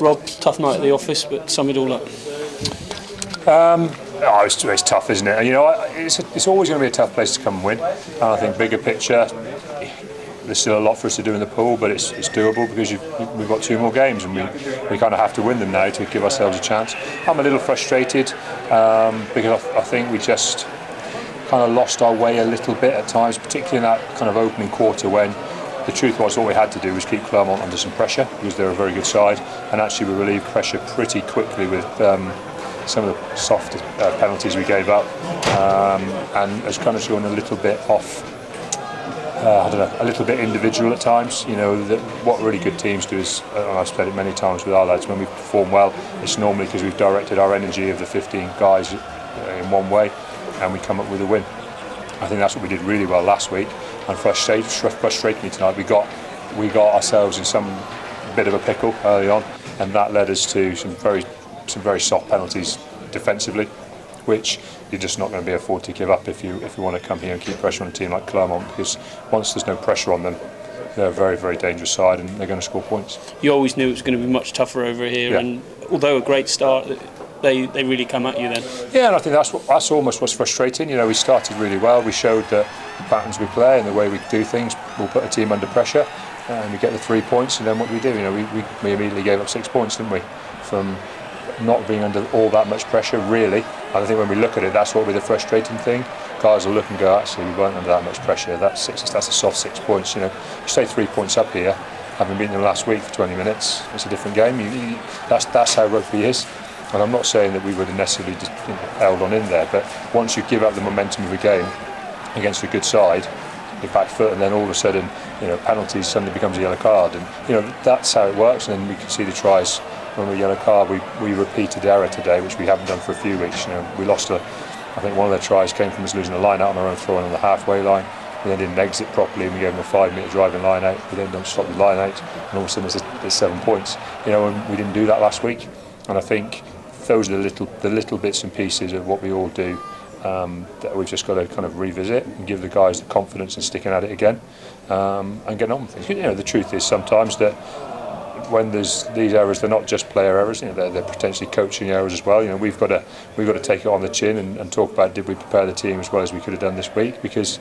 Rob, tough night at the office, but sum it all up. It's tough, isn't it? You know, it's always going to be a tough place to come and win. And I think bigger picture, there's still a lot for us to do in the pool, but it's doable because we've got 2 more games and we kind of have to win them now to give ourselves a chance. I'm a little frustrated because I think we just kind of lost our way a little bit at times, particularly in that kind of opening quarter when the truth was all we had to do was keep Clermont under some pressure because they're a very good side, and actually we relieved pressure pretty quickly with some of the soft penalties we gave up, and has kind of gone a little bit off. A little bit individual at times. You know, what really good teams do is, and I've said it many times with our lads, when we perform well, it's normally because we've directed our energy of the 15 guys in one way, and we come up with a win. I think that's what we did really well last week, and frustratingly tonight we got ourselves in some bit of a pickle early on, and that led us to some very soft penalties defensively, which you're just not going to be afford to give up if you want to come here and keep pressure on a team like Clermont, because once there's no pressure on them, they're a very, very dangerous side and they're going to score points. You always knew it was going to be much tougher over here, and although a great start, they really come at you then. Yeah, and I think that's almost what's frustrating. You know, we started really well. We showed that the patterns we play and the way we do things will put a team under pressure, and we get the 3 points. And then what do? You know, we immediately gave up 6 points, didn't we? From not being under all that much pressure, really. And I think when we look at it, that's what will be the frustrating thing. Guys will look and go, actually, we weren't under that much pressure. That's a soft 6 points. You know, you stay 3 points up here, having beaten them last week for 20 minutes. It's a different game. That's how rugby is. And I'm not saying that we would have necessarily just, held on in there, but once you give up the momentum of a game against a good side, your back foot, and then all of a sudden, penalties suddenly becomes a yellow card, and that's how it works. And then we can see the tries. When we yellow card, we repeated error today, which we haven't done for a few weeks. We lost I think one of their tries came from us losing a line out on our own throw on the halfway line. We then didn't exit properly, and we gave them a 5-metre driving line out. We then don't stop the line out, and all of a sudden there's 7 points. And we didn't do that last week. And I think those are the little bits and pieces of what we all do that we've just got to kind of revisit and give the guys the confidence in sticking at it again and getting on with things. The truth is sometimes that when there's these errors, they're not just player errors. They're potentially coaching errors as well. We've got to take it on the chin and talk about, did we prepare the team as well as we could have done this week, because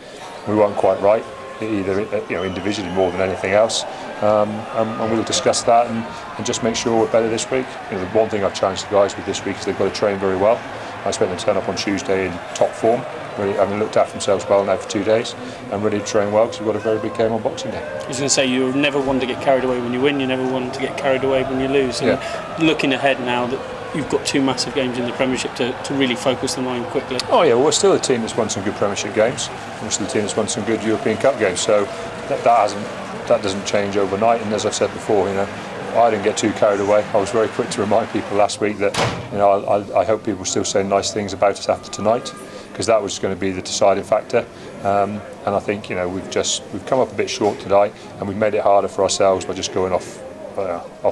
we weren't quite right either individually more than anything else, and we'll discuss that and just make sure we're better this week. The one thing I've challenged the guys with this week is they've got to train very well. I expect them to turn up on Tuesday in top form, really having looked after themselves well now for 2 days, and ready to train well, because we've got a very big game on Boxing Day. I was going to say, you never want to get carried away when you win, you never want to get carried away when you lose. And looking ahead now that you've got 2 massive games in the Premiership to really focus the mind quickly. Oh yeah, well, we're still a team that's won some good Premiership games. We're still a team that's won some good European Cup games. So that doesn't change overnight. And as I've said before, I didn't get too carried away. I was very quick to remind people last week that I hope people still say nice things about us after tonight, because that was going to be the deciding factor. And I think we've come up a bit short tonight, and we've made it harder for ourselves by just going off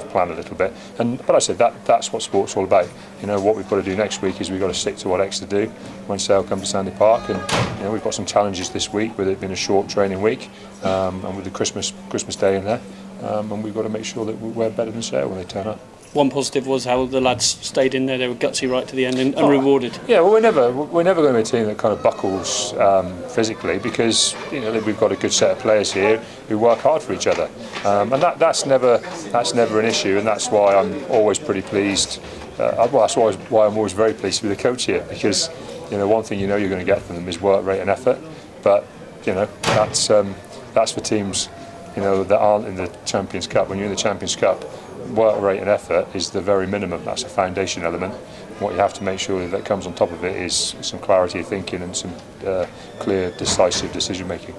plan a little bit. But I said that's what sport's all about. What we've got to do next week is we've got to stick to what Exeter do when Sale come to Sandy Park, and we've got some challenges this week with it being a short training week, and with the Christmas Day in there, and we've got to make sure that we're better than Sale when they turn up. One positive was how the lads stayed in there. They were gutsy right to the end and rewarded. Yeah, well, we're never going to be a team that kind of buckles physically, because we've got a good set of players here who work hard for each other, and that's never an issue, and that's why I'm always pretty pleased. That's why I'm always very pleased to be the coach here, because one thing you're going to get from them is work rate and effort, but that's for teams that aren't in the Champions Cup. When you're in the Champions Cup, work rate and effort is the very minimum. That's a foundation element. What you have to make sure that comes on top of it is some clarity of thinking and some clear, decisive decision making.